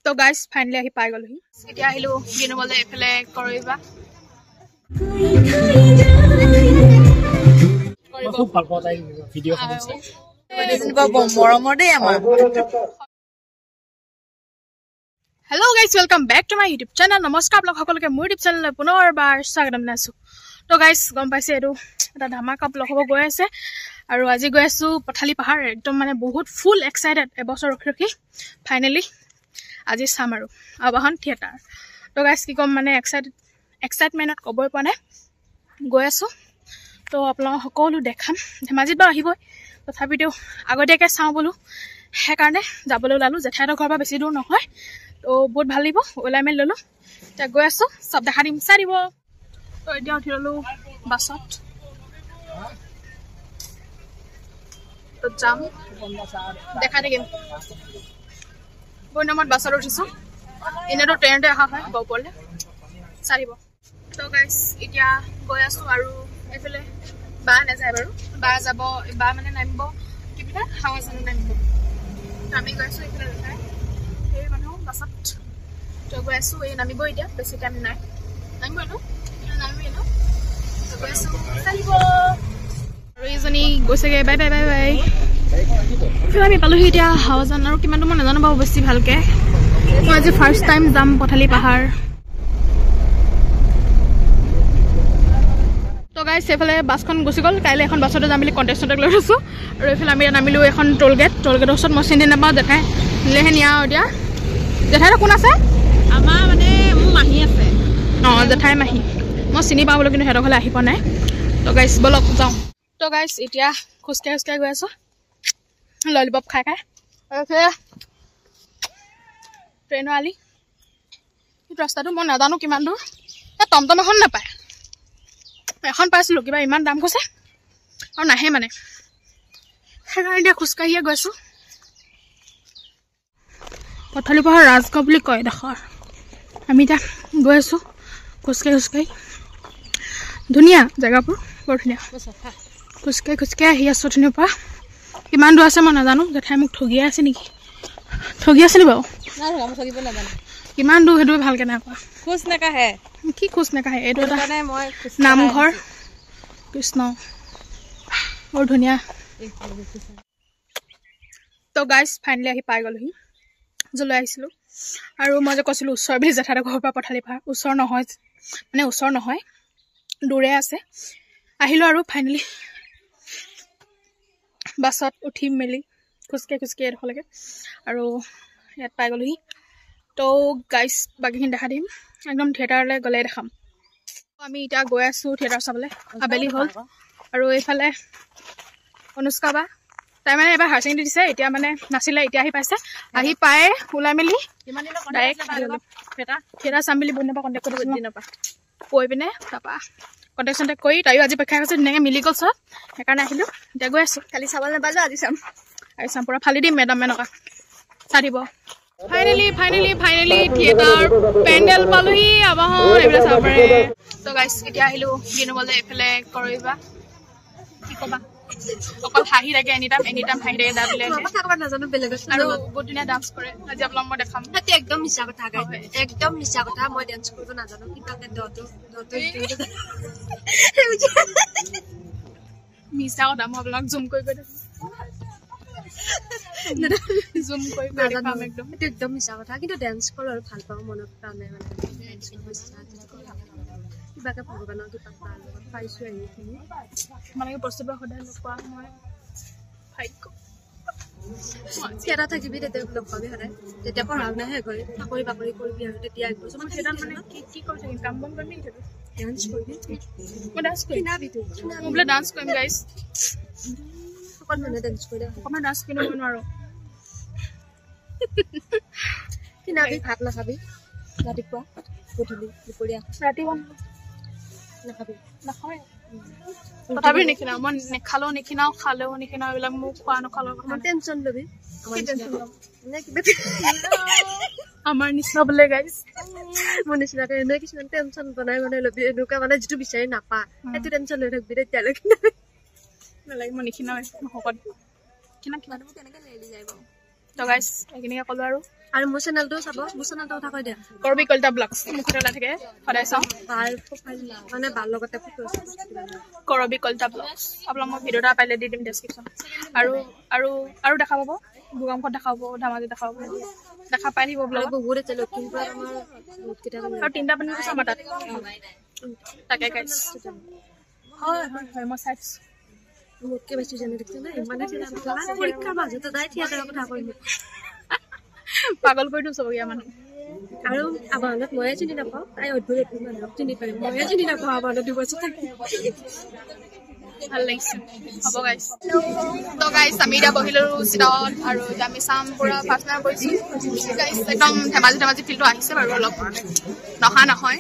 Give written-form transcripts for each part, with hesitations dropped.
তো guys finally আহি পাই গ'লোহি এতিয়া আহিলো বিনুবলে এফালে কৰিবা খুব ভাল পাওঁ তাই ভিডিঅ'খন চাই মৰমৰ দেই আমাৰ hello' guys welcome back to my YouTube channel নমস্কাৰ আপোনালোক সকলোকে মোৰ ইউটিউব চেনেললৈ পুনৰবাৰ স্বাগতম জনাইছোঁ তো গাইজ গম পাইছে এইটো এটা ধামাকা ব্লগ হ'ব গৈ আছে আৰু আজি গৈ আছোঁ পথালি পাহাৰ একদম মানে বহুত ফুল এক্সাইটেড এবছৰ ৰখি ৰখি ফাইনেলি আজি চাম আৰু আবাহন থিয়েটাৰ তো গাইজ কি ক'ম মানে এক্সাইটমেণ্টত ক'বই পৰা নাই গৈ আছোঁ তো আপোনালোক সকলো দেখাম ধেমাজিত বাৰু আহিবই তথাপিতো আগতীয়াকৈ চাওঁ বোলো সেইকাৰণে যাবলৈ ওলালোঁ জেঠাইহঁতৰ ঘৰৰ পৰা বেছি দূৰ নহয় তো বহুত ভাল লাগিব ওলাই মেলি ল'লোঁ এতিয়া গৈ আছোঁ চব দেখা দিম চাই দিব তো এতিয়া উঠি ল'লোঁ বাছত তো যাম দেখাই থাকিম বহুত নামত বাছত উঠিছোঁ এনেইতো ট্ৰেইনতে অহা হয় গহপুৰলৈ চাই দিব তো গাইজ এতিয়া গৈ আছোঁ আৰু এইফালে বা নাযায় বাৰু বা যাব বা মানে নামিব কি বুলি কয় হাৱাজানত নামিব আমি গৈ আছোঁ এইফালে নাযায় সেই মানুহ বাছত তো গৈ আছোঁ এই নামিব এতিয়া বেছি টাইম নাই নামিব ন নামিবই ন গৈ আছোঁ চালিব আৰু এইজনী গৈছেগৈ বাই বাই বাই বাই আমি পালোহি এতিয়া হাৱাজান আৰু কিমানটো মই নাজানো বাৰু বেছি ভালকৈ মই আজি ফাৰ্ষ্ট টাইম যাম পথালি পাহাৰ তো গাইজ সেইফালে বাছখন গুচি গ'ল কাইলৈ এখন বাছতে যাম বুলি কণ্টেক্ট লৈ থৈছোঁ আৰু এইফালে আমি নামিলোঁ এখন টোল গেটৰ ওচৰত মই চিনি নাপাওঁ জেঠাই নিলেহে নিয়া আৰু এতিয়া জেঠাইটো কোন আছে আমাৰ মানে মোৰ মাহী আছে অঁ জেঠাই মাহী মই চিনি পাওঁ বোলো কিন্তু সিহঁতৰ ঘৰলৈ আহি পোৱা নাই তো গাইজ ব'লক যাওঁ তো গাইজ এতিয়া খোজকাঢ়ি গৈ আছোঁ ললিপপ খাই আৰু ট্ৰেইনৰ আলি সেইটো ৰাস্তাটো মই নাজানো কিমান দূৰ এই টমটম এখন নাপায় এখন পাইছিলোঁ কিবা ইমান দাম কৈছে আৰু নাহে মানে সেইকাৰণে এতিয়া খোজকাঢ়িয়ে গৈছোঁ পথালি পাহাৰ ৰাজগাঁও বুলি কয় এডোখৰ আমি এতিয়া গৈ আছোঁ খোজকাঢ়ি ধুনীয়া জেগাবোৰ বৰ ধুনীয়া খোজকাঢ়ি আহি আছোঁ ধুনীয়াৰ পৰা কিমান দূৰ আছে মই নাজানো জেঠাই মোক ঠগিয়াই আছে নেকি ঠগি আছে নি বাৰু কিমান দূৰ সেইটোৱে ভালকৈ নাই কোৱা খোজ নাকাঢ়ে কি খোজ নাকাঢ়ে এইটো এটা নামঘৰ কৃষ্ণ বৰ ধুনীয়া তো গাইজ ফাইনেলি আহি পাই গ'লোহি য'লৈ আহিছিলোঁ আৰু মই যে কৈছিলোঁ ওচৰ বুলি জেঠাইহঁতৰ ঘৰৰ পৰা পথালি পাহাৰ ওচৰ নহয় দূৰে আছে আহিলোঁ আৰু ফাইনেলি বাছত উঠি মেলি খোজকাঢ়ি এডোখৰলৈকে আৰু ইয়াত পাই গ'লোহি তো গাইজ বাকীখিনি দেখা দিম একদম থিয়েটাৰলৈ গ'লে দেখাম আমি এতিয়া গৈ আছোঁ থিয়েটাৰ চাবলৈ আবেলি হ'ল আৰু এইফালে অনুষ্কা বা তাই মানে এবাৰ হায়াৰ ছেকেণ্ডেৰী দিছে এতিয়া মানে নাছিলে এতিয়া আহি পাইছে আহি পাই ওলাই মেলি ডাইৰেক্ট থিয়েটাৰ চাম বুলি বহুত কণ্টেক্ট কৰিছিলোঁ কৈ পিনে তাৰপৰা কণ্টেক্ট কৰি তাইও আজি পৰীক্ষা কৰিছে ধুনীয়াকৈ মিলি গ'ল চব সেইকাৰণে আহিলোঁ এতিয়া গৈ আছোঁ কালি চাবলৈ নাপালোঁ আজি চাম পূৰা ফালি দিম মেডাম মেনকা চাই দিব ফাইনেলি থিয়েটাৰ পেণ্ডেল পালোহি আবাহন এইবিলাক চাব পাৰে তো গাইজ এতিয়া আহিলোঁ বিনুবলে এইফালে কৰিবা কি ক'বা অকল হাঁহি থাকে এনিটাইম হাঁহি থাকে দাঁত উলিয়াই নাজানো বেলেগত আৰু বহুত ধুনীয়া ডান্স কৰে আজি আপোনাক মই দেখাম একদম মিছা কথা একদম মিছা কথা মই ডান্স কৰিব নাজানো মিছা কথা মই আপোনাক জুম কৰি দেখাম একদম একদম মিছা কথা কিন্তু ডান্স কৰোঁ আৰু ভাল পাওঁ মনত প্ৰাণে মানে কিবাকে ভগৱানৰ কিবা লগত পাইছোঁ এইখিনি তোমালোকে বস্তুবোৰ সদায় নোপোৱা মই ভাগ্য থিয়েটাৰ থাকিবি তেতিয়া লগ পাবি সদায় তেতিয়া পঢ়া শুনা শেষ হয় চাকৰি বাকৰি কৰিবি আৰু তেতিয়া একবছৰ মই থিয়েটাৰ মানে কি কৰি থাকিম কাম বন কৰিম নেকি ডান্স কৰিবি মই ডান্স কৰিম কিনাবি তো মই বোলে ডান্স কৰিম গাইজ অকণ মানে ডান্স কৰি অকণমান ডান্স কৰিব নোৱাৰোঁ কিনাবি ভাত নাখাবি ৰাতিপুৱা গধূলি দুপৰীয়া ৰাতিপুৱা নাখাবি নাখাওঁৱে তথাপিও নিখিনাওঁ মই নেখালেও নিখিনাওঁ খালেও নিখিনাওঁ এইবিলাক মোক খোৱা নোখোৱা অকণমান টেনশ্যন ল'বি আমাৰ নিচিনা বোলে গাইজ মোৰ নিচিনাকে এনে কিছুমান টেনশ্যন বনাই ল'বি এনেকুৱা মানে যিটো বিচাৰি নাপা সেইটো টেনশ্যন লৈ থাকিবি তেতিয়ালৈকে নালাগে মই নিখিনাওঁ শকত কিমান মানুহ তেনেকৈ লেলি যায় বাৰু তো গাইজ এইখিনিকে ক'লোঁ আৰু আৰু মোৰ চেনেলটো চাব মোৰ চেনেলটো কথা কৈ দিয়া কৰবি কলিতা ব্লগছ মুখতে ওলাই থাকে সদায় চাওঁ বাৰ প্ৰফাইল মানে বাৰ লগতে ফটো আছে কৰবি কলিতা ব্লগছ আপোনাক মই ভিডিঅ' এটা পাইলে দি দিম ডেছক্ৰিপশ্যন আৰু আৰু আৰু দেখা পাব ভূমিকম্পত দেখা পাব ধেমাজি দেখা পাব দেখা পাই থাকিব ব্লগ বহুত আছে লখিমপুৰ আমাৰ বহুত কেইটা আৰু 3টা পানী আছে আমাৰ তাত তাকে গাইছ হয় মই চাইছোঁ মোতকে বেছি জানি দেখিছে না ইমানে পৰীক্ষাৰ মাজতে তাই থিয়েটাৰৰ কথা কৈছে পাগল কৰি দিওঁ চবকে মানুহ আৰু আবাহনত ময়ে চিনি নাপাওঁ তাই অদ্ভুত মানুহক চিনি পাই ময়ে চিনি নাপাওঁ আবাহনত 2 বছৰ থাকি ভাল লাগিছে হ'ব গাইছ তো গাইছ আমি এতিয়া বহিলোঁ চিটত আৰু আমি চাম পুৰা ফাৰ্ষ্টনাৰ কৰিছোঁ গাইছ একদম ধেমাজি ফিল্ডটো আহিছে বাৰু অলপ নহা নহয়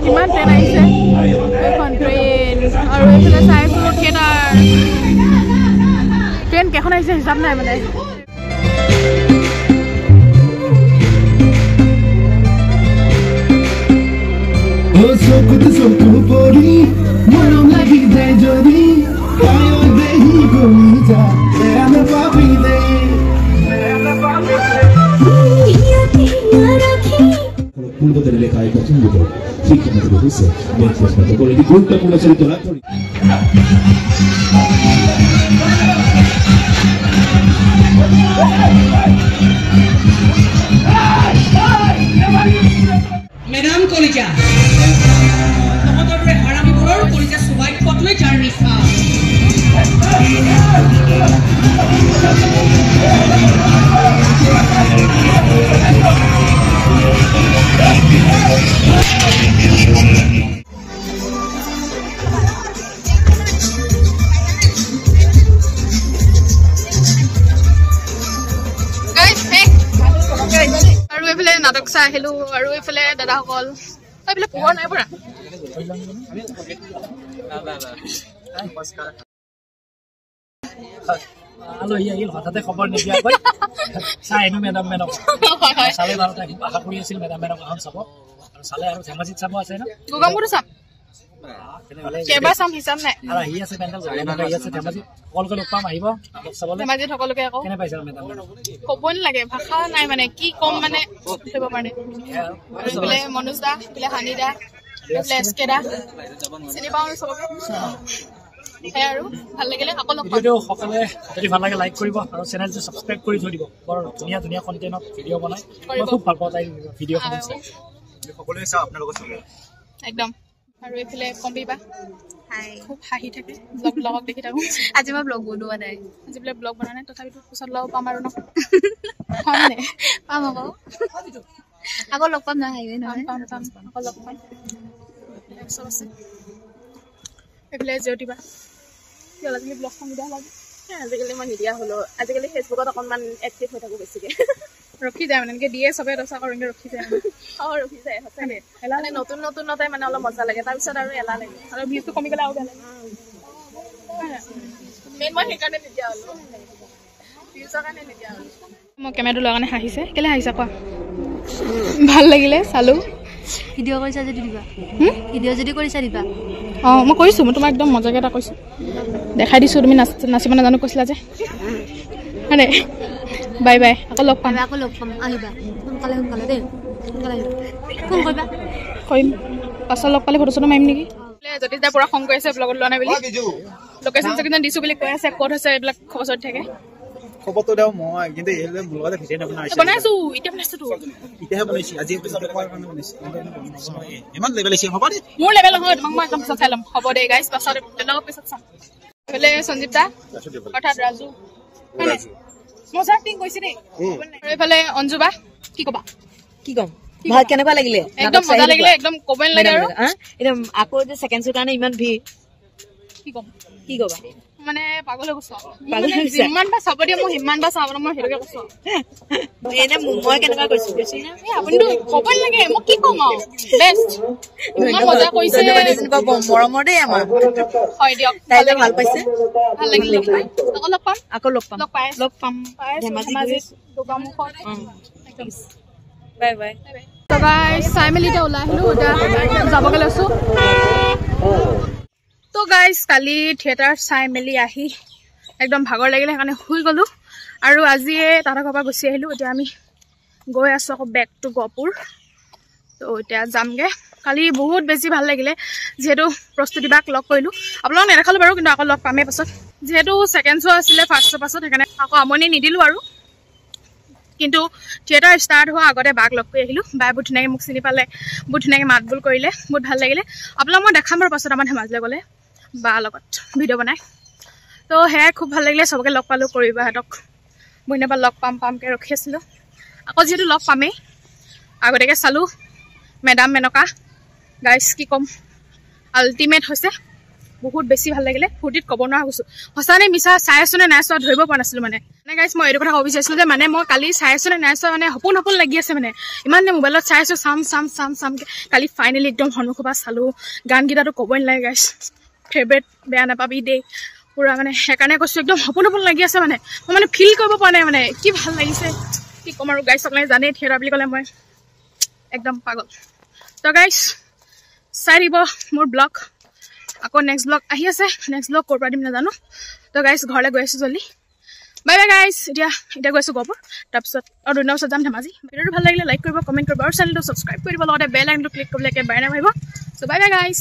কিমান ট্ৰেইন আহিছে এখন ট্ৰেইন আৰু এইফালে চাইছোঁ থিয়েটাৰ ট্ৰেইন কেইখন আহিছে হিচাপ নাই মানে পূর্বদের লেখায় প্রথমত শিক্ষাগত হয়েছে মেঘ করে গুরুত্বপূর্ণ চরিত্র লাভ করি ম্যাডাম কলিজা তোমাদের হাৰামিবোৰৰ কলিজা সবাই কতই জাৰ্নি নাটক চাই আহিলো আৰু এইফালে দাদাসকল এইফালে পোহৰ নাই পৰা আলহী আহিল হঠাতে খবৰ নিদিয়াকৈ চাই আহিলো মেডাম মেডম চালে বাৰু আশা কৰি আছিল মেডাম মেডম এখন চাব আৰু চালে আৰু ধেমাজিত চাব আছে ন গোগামুখতো চাম কেইবাৰ চাম হিচাপ নাই আৰু আহি আছে পেণ্ডেল আহি আছে ধেমাজিত সকলোকে লগ পাম আহিব চাবলৈ ধেমাজিত সকলোকে আকৌ কেনে পাইছে মেডাম ক'বই নালাগে ভাষা নাই মানে কি কম মানে কৰিব পাৰে এইফালে মনোজ দা এইফালে হানি দা এইফালে এছ কে দা চিনি পাওঁ চবকে সেয়া আৰু ভাল লাগিলে আকৌ লগ পাম ভিডিঅ'টো সকলোৱে যদি ভাল লাগে লাইক কৰিব আৰু চেনেলটো ছাবস্ক্ৰাইব কৰি থৈ দিব বৰ ধুনীয়া ধুনীয়া কণ্টেণ্টত ভিডিঅ' বনাই মই খুব ভাল পাওঁ তাই ভিডিঅ'খন চাই সকলোৱে চাওঁ আপোনালোকৰ চবে একদম আৰু এইফালে কম্বিবা হাই খুব হাঁহি থাকে ব্লগত দেখি থাকোঁ আজি মই ব্লগ বনোৱা নাই আজি বোলে ব্লগ বনোৱা নাই তথাপিতো পিছত লগ পাম আৰু ন পাম আকৌ লগ পাম নহয় পাম আকৌ লগ পাম চব আছে এইফালে জিঅ'টিবা আজিকালি ব্লগখন দিয়া লাগে আজিকালি মই নিদিয়া হলো আজিকালি ফেচবুকত অকণমান এক্টিভ হৈ থাকো বেছিকে ৰখি যায় মানে এনেকে দিয়ে চবে দচা কৰি ৰখি যায় ৰখি যায় সঁচাকে মানে নতুন নতুনতে মানে অলপ মজা লাগে তাৰপিছত আৰু এলাহ লাগে আৰু ভিউজটো কমি গ'লে আৰু বেয়া লাগে মেইন মই সেইকাৰণে নিদিয়া হলো ভিউজৰ কাৰণে নিদিয়া হলো মই কেমেৰাটো লোৱাৰ কাৰণে হাঁহিছে কেলে হাঁহিছা কোৱা ভাল লাগিলে চালো ভিডিঅ' কৰিছা যদি দিবা ভিডিঅ' যদি কৰিছা দিবা অঁ মই কৰিছোঁ মই তোমাক একদম মজাকৈ এটা কৈছোঁ দেখাই দিছোঁ তুমি নাচিব নাজানো কৈছিলা যে হয়নে বাই বাই আকৌ লগ পাম আহিবা সোনকালে দেই সোনকালে আহিবা ফোন কৰিবা কৰিম পাছত লগ পালে ফটো চটো মাৰিম নেকি যদি তাই পূৰা খং কৰি আছে ব্লগত লোৱা নাই বুলি লোকেশ্যন চকেশ্যন দিছোঁ বুলি কৈ আছে ক'ত হৈছে এইবিলাক খবৰ চলি থাকে খবৰটো দিওঁ মই কিন্তু এইবিলাক মোৰ লগতে ভিডিঅ' নবনাইছোঁ বনাইছোঁ এতিয়া বনাইছোঁতো এতিয়াহে বনাইছোঁ আজি কোৱাৰ কাৰণে বনাইছোঁ ইমান লেভেল আহিছে হ'ব দে মোৰ লেভেল নহয় তোমাক মই একদম পিছত চাই ল'ম হ'ব দে গাইজ পাছত বেলেগৰ পিছত চাম এইফালে সঞ্জীৱ দা অৰ্থাৎ ৰাজু মজা এক্টিং কৰিছে দেই আৰু এইফালে অঞ্জু বা কি ক'বা কি কম ভাল কেনেকুৱা লাগিলে একদম মজা লাগিলে একদম ক'বই নালাগে আৰু একদম আকৌ যে ছেকেণ্ড শ্ব'ৰ কাৰণে ইমান ভিৰ কি ক'ম কি ক'বা মানে পাগল হৈ গৈছোঁ যিমান বাৰ চাব দিয়ে মই সিমান বাৰ চাব মই সেইটোকে কৈছোঁ এনে মই কেনেকুৱা কৈছো আপুনিতো ক'বই লাগে মই কি ক'ম আৰু বেষ্ট ইমান মজা কৰিছে মৰমৰ দেই আমাৰ হয় দিয়ক তাইলে ভাল পাইছে ভাল লাগিলে আকৌ লগ পাম লগ পাম লগ পাম ধেমাজি গোগামুখত বাই বাই তো গাইজ চাই মেলি এতিয়া ওলাই আহিলোঁ এতিয়া যাবগৈ লৈছোঁ তো গাইজ কালি থিয়েটাৰ চাই মেলি আহি একদম ভাগৰ লাগিলে সেইকাৰণে শুই গ'লোঁ আৰু আজিয়ে তাহাঁতৰ ঘৰৰ পৰা গুচি আহিলোঁ এতিয়া আমি গৈ আছোঁ আকৌ বেক টু গহপুৰ তো এতিয়া যামগৈ কালি বহুত বেছি ভাল লাগিলে যিহেতু প্ৰস্তুতি বাক লগ কৰিলোঁ আপোনালোকক নেদেখালোঁ বাৰু কিন্তু আকৌ লগ পামেই পাছত যিহেতু ছেকেণ্ড শ্ব' আছিলে ফাৰ্ষ্ট শ্ব' পাছত সেইকাৰণে আকৌ আমনি নিদিলোঁ আৰু কিন্তু থিয়েটাৰ ষ্টাৰ্ট হোৱাৰ আগতে বাক লগ কৰি আহিলোঁ বাই বহুত ধুনীয়াকৈ মোক চিনি পালে বহুত ধুনীয়াকৈ মাত বোল কৰিলে বহুত ভাল লাগিলে আপোনালোকক মই দেখাম বাৰু পাছত আমাৰ ধেমাজিলৈ গ'লে বা লগত ভিডিঅ' বনাই তো সেয়াই খুব ভাল লাগিলে চবকে লগ পালোঁ কৰিবাহঁতক মই এনেবা লগ পামকৈ ৰখি আছিলোঁ আকৌ যিহেতু লগ পামেই আগতীয়াকৈ চালোঁ মেডাম মেনকা গাইজ কি ক'ম আল্টিমেট হৈছে বহুত বেছি ভাল লাগিলে ফূৰ্তিত ক'ব নোৱাৰা গৈছোঁ সঁচানে মিছা চাই আছোঁ নে নাই চোৱা ধৰিব পৰা নাছিলোঁ মানে গাইজ মই এইটো কথা ক'ব বিচাৰিছিলোঁ যে মানে মই কালি চাই আছোঁ নে নাই চোৱা মানে সপোন লাগি আছে মানে ইমান মোবাইলত চাই আছোঁ চামকৈ কালি ফাইনেলি একদম সন্মুখৰ পৰা চালোঁ গানকেইটাতো ক'বই নালাগে গাইজ ফেভৰেট বেয়া নাপাবি দেই পুৰা মানে সেইকাৰণে কৈছোঁ একদম সপোন লাগি আছে মানে মই মানে ফিল কৰিব পৰা নাই মানে কি ভাল লাগিছে কি ক'ম আৰু গাইজ আপোনালোকে জানেই থিয়েটাৰ বুলি ক'লে মই একদম পাগল তো গাইজ চাই দিব মোৰ ব্লগ আকৌ নেক্সট ব্লগ আহি আছে নেক্সট ব্লগ ক'ৰ পৰা দিম নাজানো তো গাইজ ঘৰলৈ গৈ আছোঁ জল্দি বাই বাই গাইজ এতিয়া গৈ আছোঁ গহপুৰ তাৰপিছত আৰু দুদিনৰ পিছত যাম ধেমাজি ভিডিঅ'টো ভাল লাগিলে লাইক কৰিব কমেণ্ট কৰিব আৰু চেনেলটো ছাবস্ক্ৰাইব কৰিব লগতে বেল আইকনটো ক্লিক কৰিবলৈ একেবাৰে নাভাবিব চ' বাই বাই গাইজ